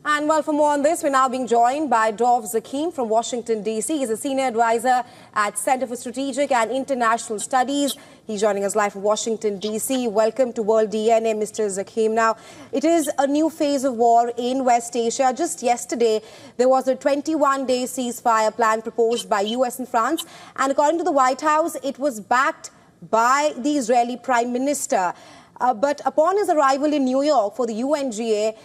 And well, for more on this, we're now being joined by Dov Zakheem from Washington, D.C. He's a senior advisor at Center for Strategic and International Studies. He's joining us live from Washington, D.C. Welcome to World DNA, Mr. Zakheem. Now, it is a new phase of war in West Asia. Just yesterday, there was a 21-day ceasefire plan proposed by U.S. and France. And according to the White House, it was backed by the Israeli Prime Minister. But upon his arrival in New York for the UNGA,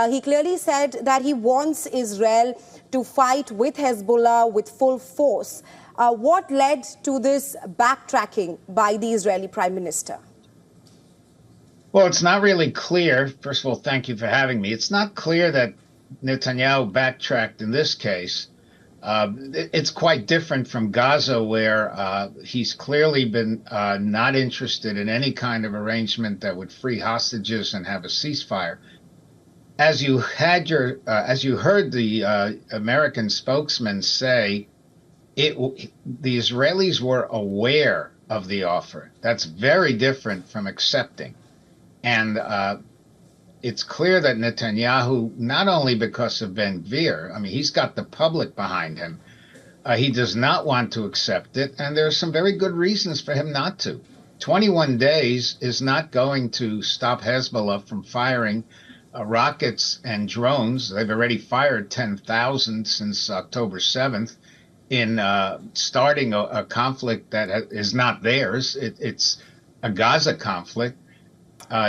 he clearly said that he wants Israel to fight with Hezbollah with full force. What led to this backtracking by the Israeli Prime Minister? Well, it's not really clear. First of all, thank you for having me. It's not clear that Netanyahu backtracked in this case. It's quite different from Gaza, where he's clearly been not interested in any kind of arrangement that would free hostages and have a ceasefire. As you heard the American spokesman say, the Israelis were aware of the offer. That's very different from accepting. And it's clear that Netanyahu, not only because of Ben Gvir, I mean, he's got the public behind him, he does not want to accept it. And there are some very good reasons for him not to. 21 days is not going to stop Hezbollah from firing rockets and drones. They've already fired 10,000 since October 7th in starting a conflict that is not theirs. It's a Gaza conflict,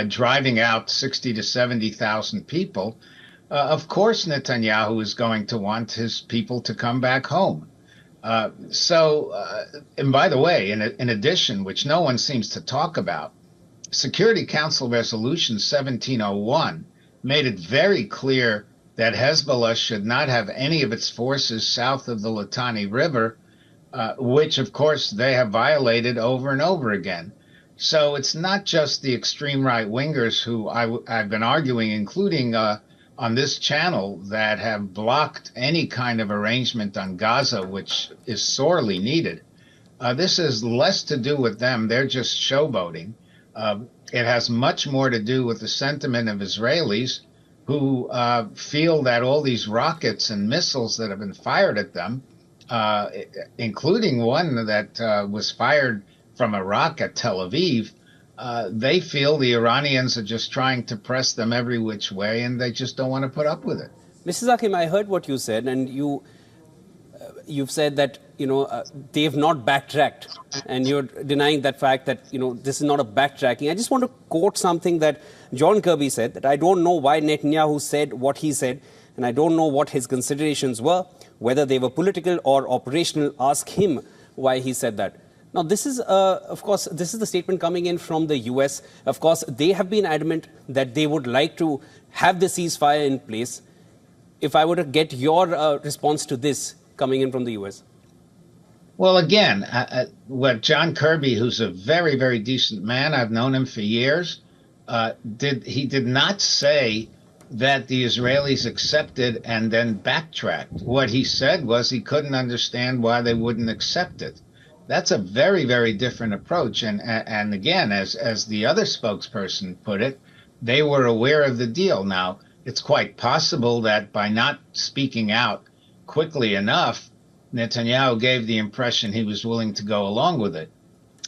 driving out 60 to 70,000 people. Of course, Netanyahu is going to want his people to come back home. And by the way, in addition, which no one seems to talk about, Security Council Resolution 1701 made it very clear that Hezbollah should not have any of its forces south of the Litani River, which, of course, they have violated over and over again. So it's not just the extreme right-wingers who I've been arguing, including on this channel, that have blocked any kind of arrangement on Gaza, which is sorely needed. This has less to do with them. They're just showboating. It has much more to do with the sentiment of Israelis who feel that all these rockets and missiles that have been fired at them, including one that was fired from Iraq at Tel Aviv, they feel the Iranians are just trying to press them every which way, and they just don't want to put up with it. Mr. Zakheem, I heard what you said, and you've said that they've not backtracked, and you're denying that fact that this is not a backtracking. I just want to quote something that John Kirby said, that I don't know why Netanyahu said what he said, and I don't know what his considerations were, whether they were political or operational. Ask him why he said that. Now, this is, of course, this is the statement coming in from the U.S. Of course, they have been adamant that they would like to have the ceasefire in place. If I were to get your response to this coming in from the U.S. Well, again, what John Kirby, who's a very, very decent man, I've known him for years, he did not say that the Israelis accepted and then backtracked. What he said was he couldn't understand why they wouldn't accept it. That's a very, very different approach. And again, as the other spokesperson put it, they were aware of the deal. Now, it's quite possible that by not speaking out quickly enough, Netanyahu gave the impression he was willing to go along with it.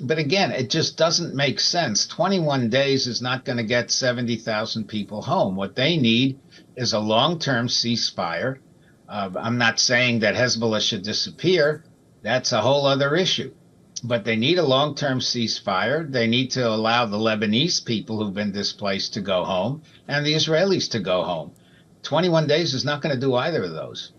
But again, it just doesn't make sense. 21 days is not going to get 70,000 people home. What they need is a long-term ceasefire. I'm not saying that Hezbollah should disappear. That's a whole other issue. But they need a long-term ceasefire. They need to allow the Lebanese people who've been displaced to go home and the Israelis to go home. 21 days is not going to do either of those.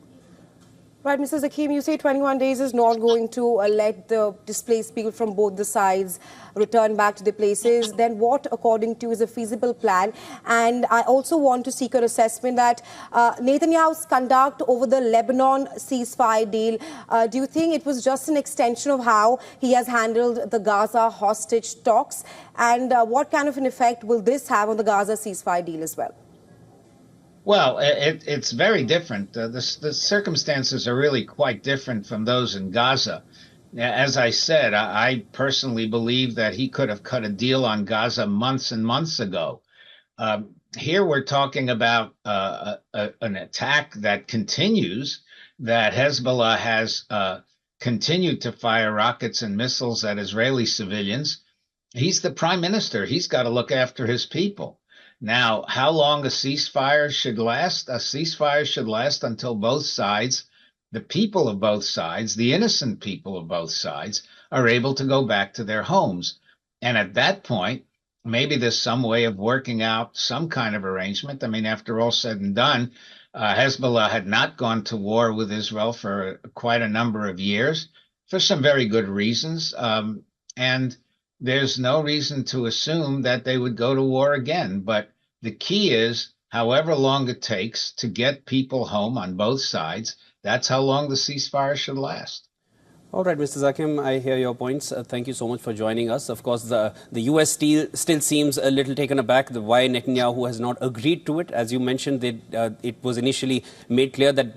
Right, Mr. Zakheem, you say 21 days is not going to let the displaced people from both the sides return back to their places. Then what, according to you, is a feasible plan? And I also want to seek your assessment that Netanyahu's conduct over the Lebanon ceasefire deal, do you think it was just an extension of how he has handled the Gaza hostage talks? And what kind of an effect will this have on the Gaza ceasefire deal as well? Well, it's very different. The circumstances are really quite different from those in Gaza. As I said, I personally believe that he could have cut a deal on Gaza months and months ago. here we're talking about an attack that continues, that Hezbollah has continued to fire rockets and missiles at Israeli civilians. He's the prime minister. He's got to look after his people. Now, how long a ceasefire should last? A ceasefire should last until both sides, the people of both sides, the innocent people of both sides, are able to go back to their homes. And at that point, maybe there's some way of working out some kind of arrangement. I mean, after all said and done, Hezbollah had not gone to war with Israel for quite a number of years for some very good reasons. And there's no reason to assume that they would go to war again. But the key is, however long it takes to get people home on both sides, that's how long the ceasefire should last. All right, Mr. Zakim, I hear your points. Thank you so much for joining us. Of course, the U.S. still seems a little taken aback why Netanyahu has not agreed to it. As you mentioned, it was initially made clear that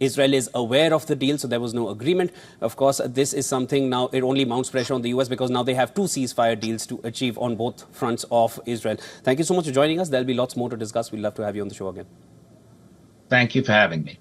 Israel is aware of the deal, so there was no agreement. Of course, this is something now, it only mounts pressure on the U.S. because now they have two ceasefire deals to achieve on both fronts of Israel. Thank you so much for joining us. There'll be lots more to discuss. We'd love to have you on the show again. Thank you for having me.